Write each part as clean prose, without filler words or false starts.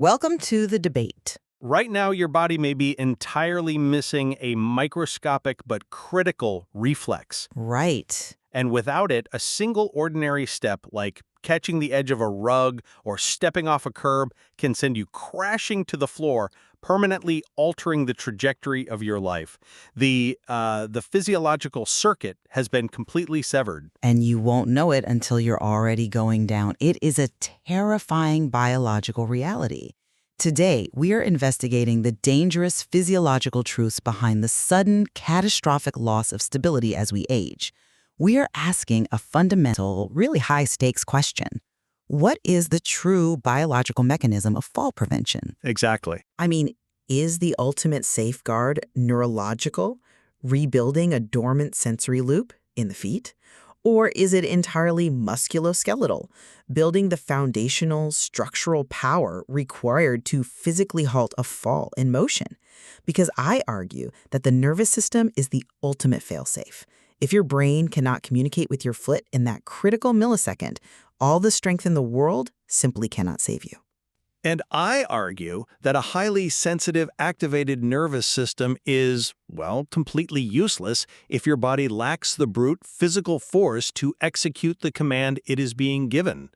Welcome to the debate. Right now, your body may be entirely missing a microscopic but critical reflex. Right. And without it, a single ordinary step, like catching the edge of a rug or stepping off a curb, can send you crashing to the floor, permanently altering the trajectory of your life. The physiological circuit has been completely severed. And you won't know it until you're already going down. It is a terrifying biological reality. Today, we are investigating the dangerous physiological truths behind the sudden, catastrophic loss of stability as we age. We are asking a fundamental, really high-stakes question. What is the true biological mechanism of fall prevention? Exactly. I mean, is the ultimate safeguard neurological, rebuilding a dormant sensory loop in the feet? Or is it entirely musculoskeletal, building the foundational structural power required to physically halt a fall in motion? Because I argue that the nervous system is the ultimate failsafe. If your brain cannot communicate with your foot in that critical millisecond, all the strength in the world simply cannot save you. And I argue that a highly sensitive, activated nervous system is, well, completely useless if your body lacks the brute physical force to execute the command it is being given.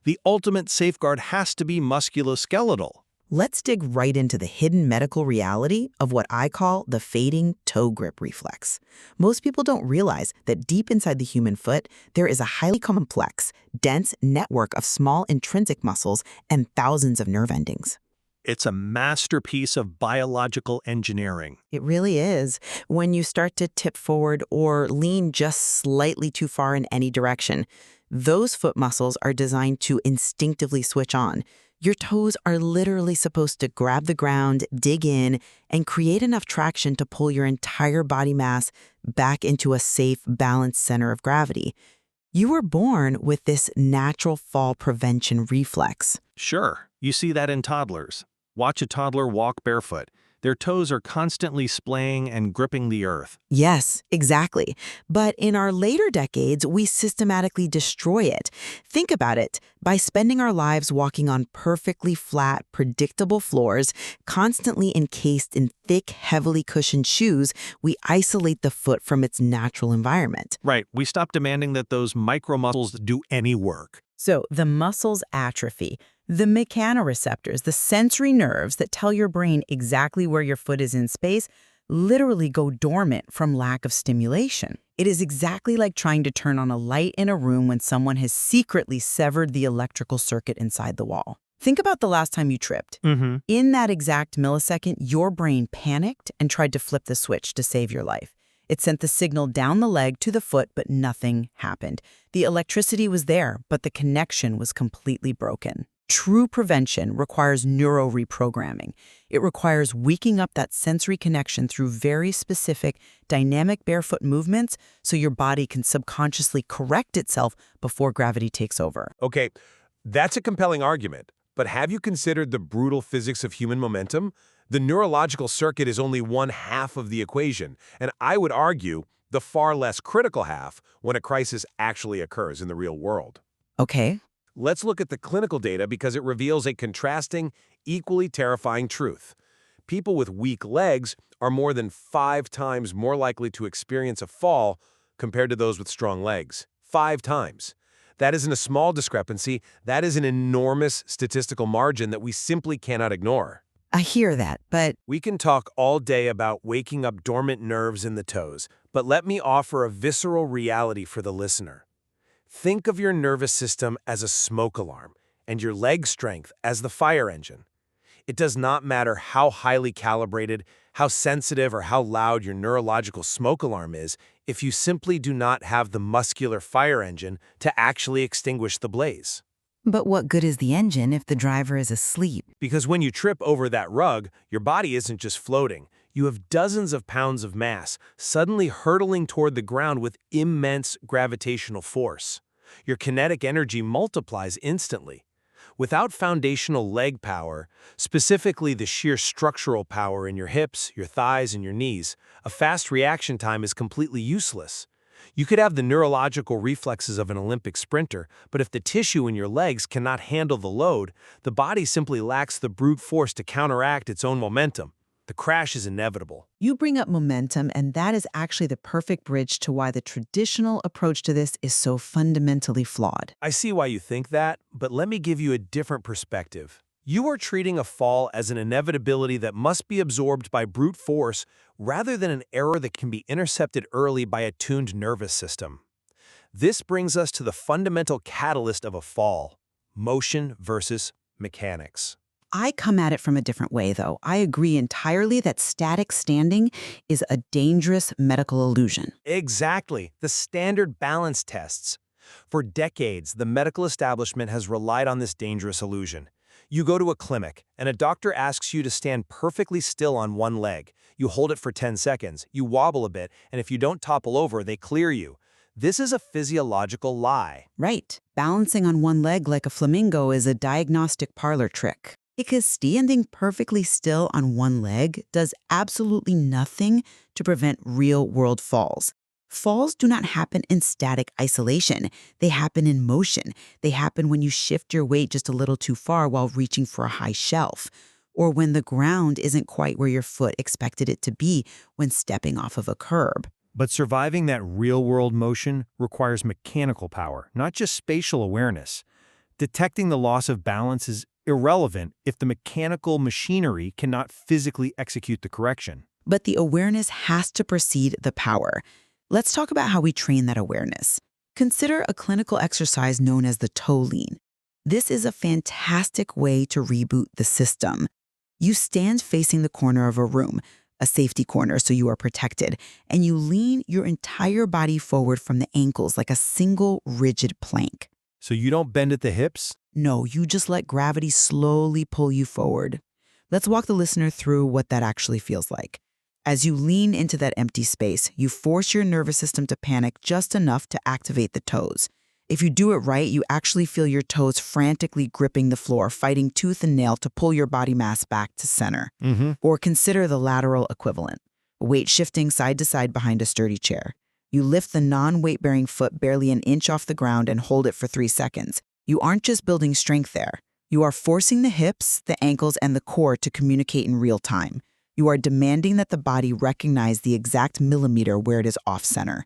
The ultimate safeguard has to be musculoskeletal. Let's dig right into the hidden medical reality of what I call the fading toe grip reflex. Most people don't realize that deep inside the human foot, there is a highly complex, dense network of small intrinsic muscles and thousands of nerve endings. It's a masterpiece of biological engineering. It really is. When you start to tip forward or lean just slightly too far in any direction, those foot muscles are designed to instinctively switch on. Your toes are literally supposed to grab the ground, dig in, and create enough traction to pull your entire body mass back into a safe, balanced center of gravity. You were born with this natural fall prevention reflex. Sure, you see that in toddlers. Watch a toddler walk barefoot. Their toes are constantly splaying and gripping the earth. Yes, exactly. But in our later decades, we systematically destroy it. Think about it. By spending our lives walking on perfectly flat, predictable floors, constantly encased in thick, heavily cushioned shoes, we isolate the foot from its natural environment. Right, we stop demanding that those micromuscles do any work. So the muscles atrophy. The mechanoreceptors, the sensory nerves that tell your brain exactly where your foot is in space, literally go dormant from lack of stimulation. It is exactly like trying to turn on a light in a room when someone has secretly severed the electrical circuit inside the wall. Think about the last time you tripped. In that exact millisecond, your brain panicked and tried to flip the switch to save your life. It sent the signal down the leg to the foot, but nothing happened. The electricity was there, but the connection was completely broken. True prevention requires neuro-reprogramming. It requires waking up that sensory connection through very specific, dynamic barefoot movements so your body can subconsciously correct itself before gravity takes over. Okay, that's a compelling argument, but have you considered the brutal physics of human momentum? The neurological circuit is only one half of the equation, and I would argue the far less critical half when a crisis actually occurs in the real world. Okay. Let's look at the clinical data because it reveals a contrasting, equally terrifying truth. People with weak legs are more than 5 times more likely to experience a fall compared to those with strong legs. 5 times. That isn't a small discrepancy. That is an enormous statistical margin that we simply cannot ignore. I hear that, but We can talk all day about waking up dormant nerves in the toes, but let me offer a visceral reality for the listener. Think of your nervous system as a smoke alarm and your leg strength as the fire engine. It does not matter how highly calibrated, how sensitive, or how loud your neurological smoke alarm is if you simply do not have the muscular fire engine to actually extinguish the blaze. But what good is the engine if the driver is asleep? Because when you trip over that rug, your body isn't just floating. You have dozens of pounds of mass suddenly hurtling toward the ground with immense gravitational force. Your kinetic energy multiplies instantly. Without foundational leg power, specifically the sheer structural power in your hips, your thighs, and your knees, a fast reaction time is completely useless. You could have the neurological reflexes of an Olympic sprinter, but if the tissue in your legs cannot handle the load, the body simply lacks the brute force to counteract its own momentum. The crash is inevitable. You bring up momentum, and that is actually the perfect bridge to why the traditional approach to this is so fundamentally flawed. I see why you think that, but let me give you a different perspective. You are treating a fall as an inevitability that must be absorbed by brute force rather than an error that can be intercepted early by a tuned nervous system. This brings us to the fundamental catalyst of a fall: motion versus mechanics. I come at it from a different way, though. I agree entirely that static standing is a dangerous medical illusion. Exactly, the standard balance tests. For decades, the medical establishment has relied on this dangerous illusion. You go to a clinic, and a doctor asks you to stand perfectly still on one leg. You hold it for 10 seconds, you wobble a bit, and if you don't topple over, they clear you. This is a physiological lie. Right. Balancing on one leg like a flamingo is a diagnostic parlor trick. Because standing perfectly still on one leg does absolutely nothing to prevent real-world falls. Falls do not happen in static isolation. They happen in motion. They happen when you shift your weight just a little too far while reaching for a high shelf, or when the ground isn't quite where your foot expected it to be when stepping off of a curb. But surviving that real-world motion requires mechanical power, not just spatial awareness. Detecting the loss of balance is irrelevant if the mechanical machinery cannot physically execute the correction. But the awareness has to precede the power. Let's talk about how we train that awareness. Consider a clinical exercise known as the toe lean. This is a fantastic way to reboot the system. You stand facing the corner of a room, a safety corner so you are protected, and you lean your entire body forward from the ankles like a single rigid plank. So you don't bend at the hips? No, you just let gravity slowly pull you forward. Let's walk the listener through what that actually feels like. As you lean into that empty space, you force your nervous system to panic just enough to activate the toes. If you do it right, you actually feel your toes frantically gripping the floor, fighting tooth and nail to pull your body mass back to center. Or consider the lateral equivalent, weight shifting side to side behind a sturdy chair. You lift the non-weight-bearing foot barely an inch off the ground and hold it for 3 seconds. You aren't just building strength there. You are forcing the hips, the ankles, and the core to communicate in real time. You are demanding that the body recognize the exact millimeter where it is off-center.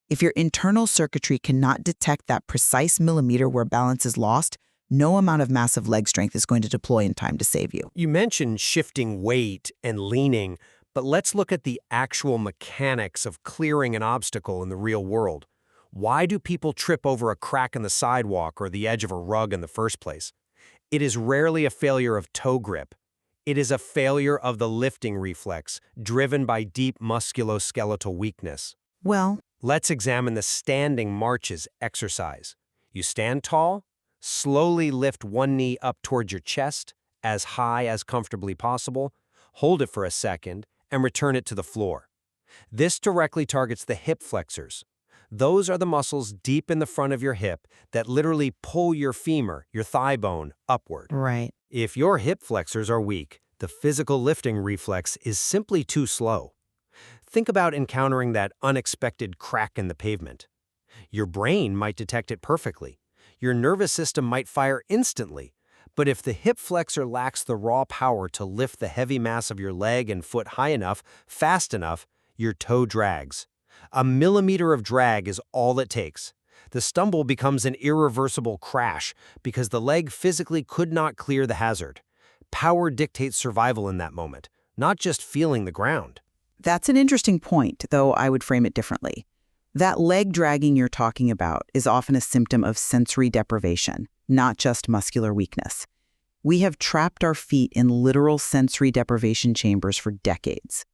If your internal circuitry cannot detect that precise millimeter where balance is lost, no amount of massive leg strength is going to deploy in time to save you. You mentioned shifting weight and leaning, but let's look at the actual mechanics of clearing an obstacle in the real world. Why do people trip over a crack in the sidewalk or the edge of a rug in the first place? It is rarely a failure of toe grip. It is a failure of the lifting reflex, driven by deep musculoskeletal weakness. Well, Let's examine the standing marches exercise. You stand tall, slowly lift one knee up towards your chest, as high as comfortably possible, hold it for a second, and return it to the floor. This directly targets the hip flexors. Those are the muscles deep in the front of your hip that literally pull your femur, your thigh bone, upward. right. If your hip flexors are weak, the physical lifting reflex is simply too slow. Think about encountering that unexpected crack in the pavement. Your brain might detect it perfectly. Your nervous system might fire instantly. But if the hip flexor lacks the raw power to lift the heavy mass of your leg and foot high enough, fast enough, your toe drags. A millimeter of drag is all it takes. The stumble becomes an irreversible crash because the leg physically could not clear the hazard. Power dictates survival in that moment, not just feeling the ground. That's an interesting point, though I would frame it differently. That leg dragging you're talking about is often a symptom of sensory deprivation, not just muscular weakness. We have trapped our feet in literal sensory deprivation chambers for decades.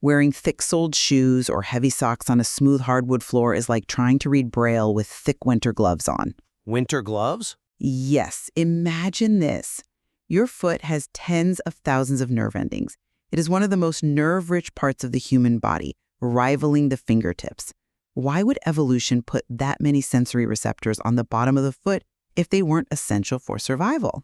Wearing thick-soled shoes or heavy socks on a smooth hardwood floor is like trying to read Braille with thick winter gloves on. Winter gloves? Yes, imagine this. Your foot has tens of thousands of nerve endings. It is one of the most nerve-rich parts of the human body, rivaling the fingertips. Why would evolution put that many sensory receptors on the bottom of the foot if they weren't essential for survival?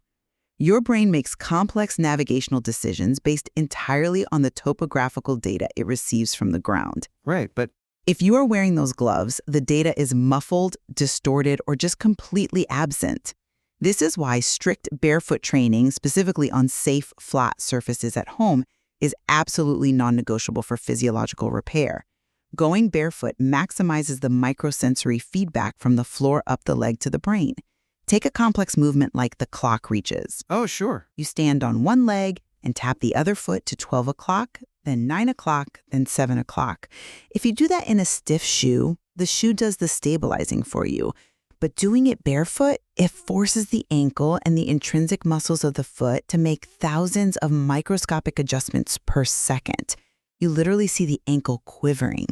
Your brain makes complex navigational decisions based entirely on the topographical data it receives from the ground. Right, but If you are wearing those gloves, the data is muffled, distorted, or just completely absent. This is why strict barefoot training, specifically on safe, flat surfaces at home, is absolutely non-negotiable for physiological repair. Going barefoot maximizes the microsensory feedback from the floor up the leg to the brain. Take a complex movement like the clock reaches. Oh, sure. You stand on one leg and tap the other foot to 12 o'clock, then 9 o'clock, then 7 o'clock. If you do that in a stiff shoe, the shoe does the stabilizing for you. But doing it barefoot, it forces the ankle and the intrinsic muscles of the foot to make thousands of microscopic adjustments per second. You literally see the ankle quivering.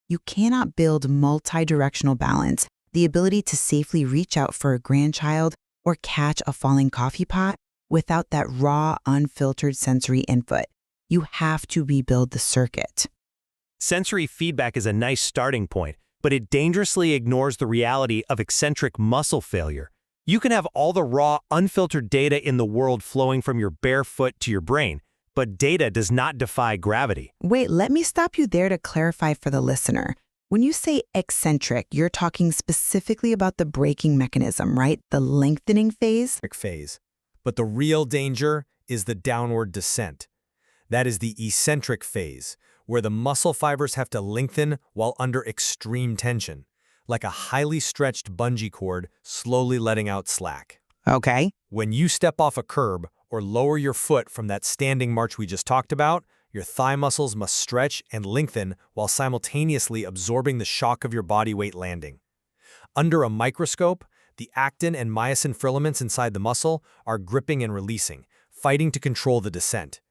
You cannot build multi-directional balance, the ability to safely reach out for a grandchild or catch a falling coffee pot, without that raw, unfiltered sensory input. You have to rebuild the circuit. Sensory feedback is a nice starting point, but it dangerously ignores the reality of eccentric muscle failure. You can have all the raw, unfiltered data in the world flowing from your bare foot to your brain, but data does not defy gravity. Wait, let me stop you there to clarify for the listener. When you say eccentric, you're talking specifically about the braking mechanism, right? The lengthening phase? But the real danger is the downward descent. That is the eccentric phase, where the muscle fibers have to lengthen while under extreme tension, like a highly stretched bungee cord slowly letting out slack. Okay. When you step off a curb or lower your foot from that standing march we just talked about, your thigh muscles must stretch and lengthen while simultaneously absorbing the shock of your body weight landing. Under a microscope, the actin and myosin filaments inside the muscle are gripping and releasing, fighting to control the descent.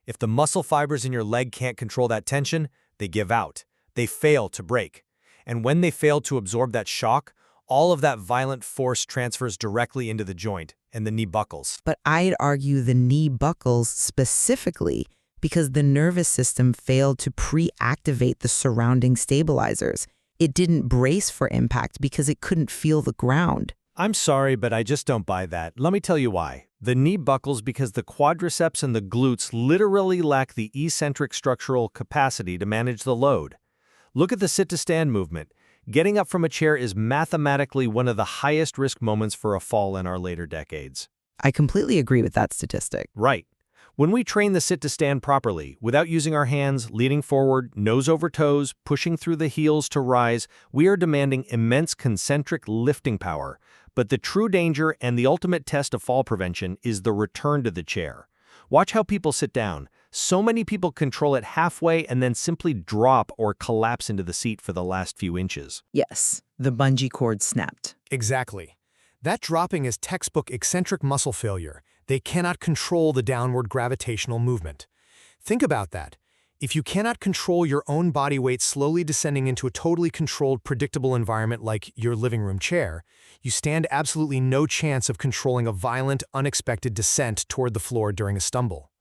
If the muscle fibers in your leg can't control that tension, they give out. They fail to break. And when they fail to absorb that shock, all of that violent force transfers directly into the joint, and the knee buckles. But I'd argue the knee buckles specifically because the nervous system failed to pre-activate the surrounding stabilizers. It didn't brace for impact because it couldn't feel the ground. I'm sorry, but I just don't buy that. Let me tell you why. The knee buckles because the quadriceps and the glutes literally lack the eccentric structural capacity to manage the load. Look at the sit-to-stand movement. Getting up from a chair is mathematically one of the highest risk moments for a fall in our later decades. I completely agree with that statistic. Right. When we train the sit-to-stand properly, without using our hands, leaning forward, nose over toes, pushing through the heels to rise, we are demanding immense concentric lifting power. But the true danger and the ultimate test of fall prevention is the return to the chair. Watch how people sit down. So many people control it halfway and then simply drop or collapse into the seat for the last few inches. Yes, the bungee cord snapped. Exactly. That dropping is textbook eccentric muscle failure. They cannot control the downward gravitational movement. Think about that. If you cannot control your own body weight slowly descending into a totally controlled, predictable environment like your living room chair, you stand absolutely no chance of controlling a violent, unexpected descent toward the floor during a stumble.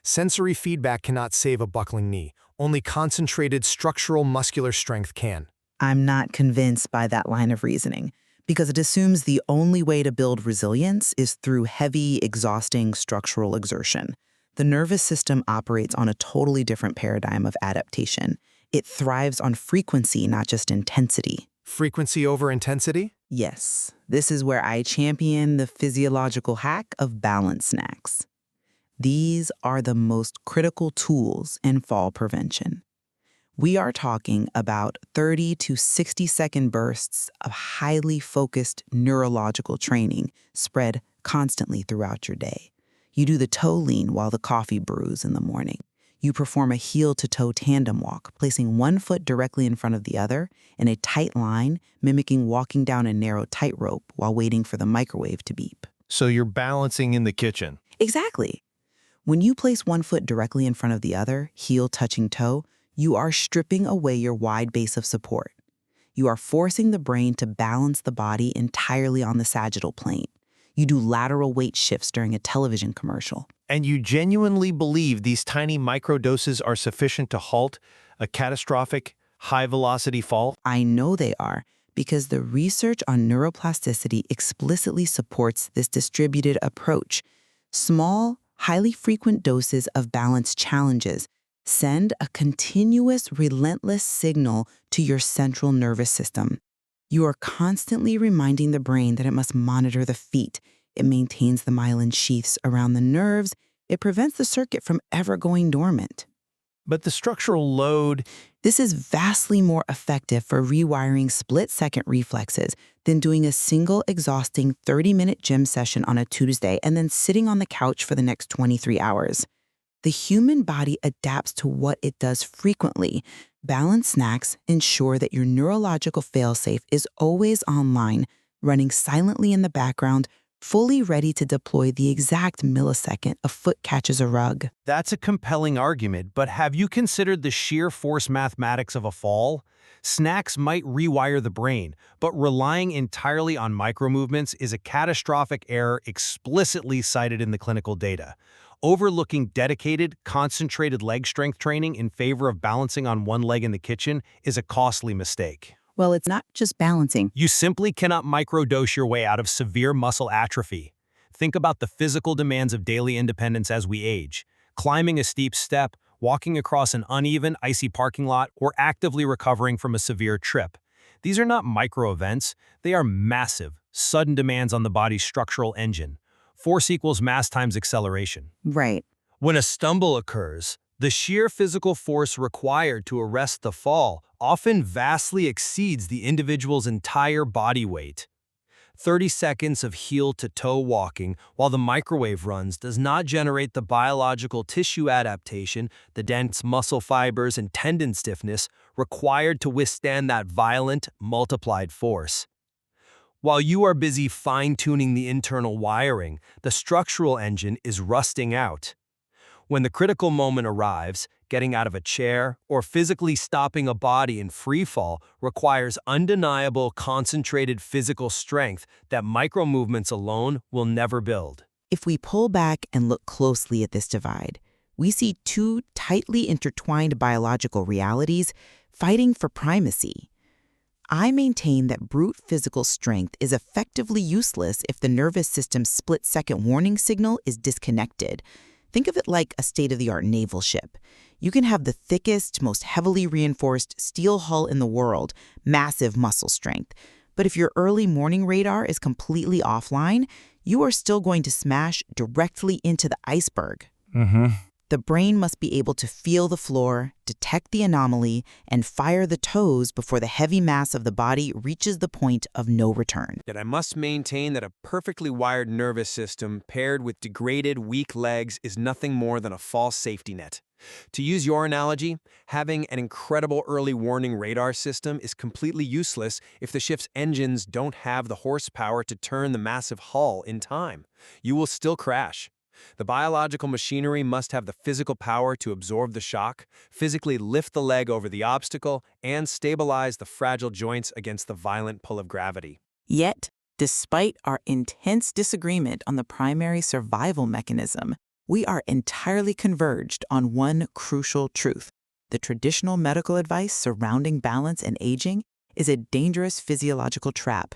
Sensory feedback cannot save a buckling knee. Only concentrated structural muscular strength can. I'm not convinced by that line of reasoning because it assumes the only way to build resilience is through heavy, exhausting structural exertion. The nervous system operates on a totally different paradigm of adaptation. It thrives on frequency, not just intensity. Frequency over intensity? Yes, this is where I champion the physiological hack of balance snacks. These are the most critical tools in fall prevention. We are talking about 30 to 60-second bursts of highly focused neurological training spread constantly throughout your day. You do the toe lean while the coffee brews in the morning. You perform a heel-to-toe tandem walk, placing one foot directly in front of the other in a tight line, mimicking walking down a narrow tightrope while waiting for the microwave to beep. So you're balancing in the kitchen. Exactly. When you place one foot directly in front of the other, heel touching toe, you are stripping away your wide base of support. You are forcing the brain to balance the body entirely on the sagittal plane. You do lateral weight shifts during a television commercial. And you genuinely believe these tiny microdoses are sufficient to halt a catastrophic, high-velocity fall? I know they are, because the research on neuroplasticity explicitly supports this distributed approach. Small, highly frequent doses of balance challenges send a continuous, relentless signal to your central nervous system. You are constantly reminding the brain that it must monitor the feet. It maintains the myelin sheaths around the nerves. It prevents the circuit from ever going dormant. But the structural load... This is vastly more effective for rewiring split-second reflexes than doing a single exhausting 30-minute gym session on a Tuesday and then sitting on the couch for the next 23 hours. The human body adapts to what it does frequently. Balanced snacks ensure that your neurological failsafe is always online, running silently in the background, fully ready to deploy the exact millisecond a foot catches a rug. That's a compelling argument, but have you considered the sheer force mathematics of a fall? Snacks might rewire the brain, but relying entirely on micromovements is a catastrophic error explicitly cited in the clinical data. Overlooking dedicated, concentrated leg strength training in favor of balancing on one leg in the kitchen is a costly mistake. Well, it's not just balancing. You simply cannot microdose your way out of severe muscle atrophy. Think about the physical demands of daily independence as we age. Climbing a steep step, walking across an uneven, icy parking lot, or actively recovering from a severe trip. These are not micro events. They are massive, sudden demands on the body's structural engine. Force equals mass times acceleration. Right. When a stumble occurs, the sheer physical force required to arrest the fall often vastly exceeds the individual's entire body weight. 30 seconds of heel-to-toe walking while the microwave runs does not generate the biological tissue adaptation, the dense muscle fibers and tendon stiffness required to withstand that violent, multiplied force. While you are busy fine-tuning the internal wiring, the structural engine is rusting out. When the critical moment arrives, getting out of a chair or physically stopping a body in free fall requires undeniable, concentrated physical strength that micromovements alone will never build. If we pull back and look closely at this divide, we see two tightly intertwined biological realities fighting for primacy. I maintain that brute physical strength is effectively useless if the nervous system's split-second warning signal is disconnected. Think of it like a state-of-the-art naval ship. You can have the thickest, most heavily reinforced steel hull in the world, massive muscle strength. But if your early morning radar is completely offline, you are still going to smash directly into the iceberg. The brain must be able to feel the floor, detect the anomaly, and fire the toes before the heavy mass of the body reaches the point of no return. Yet I must maintain that a perfectly wired nervous system paired with degraded, weak legs is nothing more than a false safety net. To use your analogy, having an incredible early warning radar system is completely useless if the ship's engines don't have the horsepower to turn the massive hull in time. You will still crash. The biological machinery must have the physical power to absorb the shock, physically lift the leg over the obstacle, and stabilize the fragile joints against the violent pull of gravity. Yet, despite our intense disagreement on the primary survival mechanism, we are entirely converged on one crucial truth. The traditional medical advice surrounding balance and aging is a dangerous physiological trap.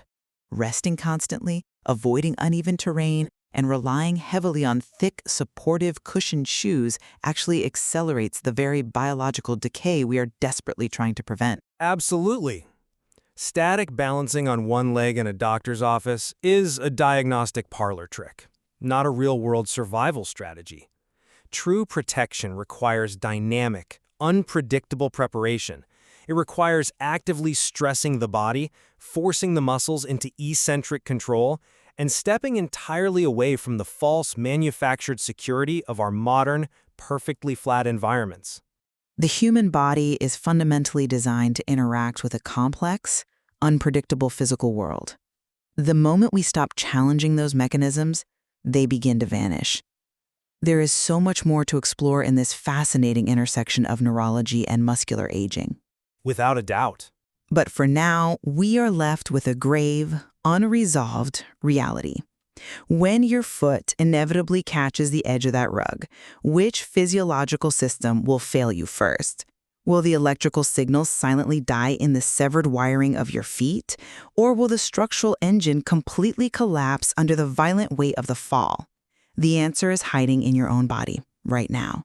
Resting constantly, avoiding uneven terrain, and relying heavily on thick, supportive, cushioned shoes actually accelerates the very biological decay we are desperately trying to prevent. Absolutely. Static balancing on one leg in a doctor's office is a diagnostic parlor trick, not a real-world survival strategy. True protection requires dynamic, unpredictable preparation. It requires actively stressing the body, forcing the muscles into eccentric control, and stepping entirely away from the false manufactured security of our modern, perfectly flat environments. The human body is fundamentally designed to interact with a complex, unpredictable physical world. The moment we stop challenging those mechanisms, they begin to vanish. There is so much more to explore in this fascinating intersection of neurology and muscular aging. Without a doubt. But for now, we are left with a grave, unresolved reality. When your foot inevitably catches the edge of that rug, which physiological system will fail you first? Will the electrical signals silently die in the severed wiring of your feet? Or will the structural engine completely collapse under the violent weight of the fall? The answer is hiding in your own body right now.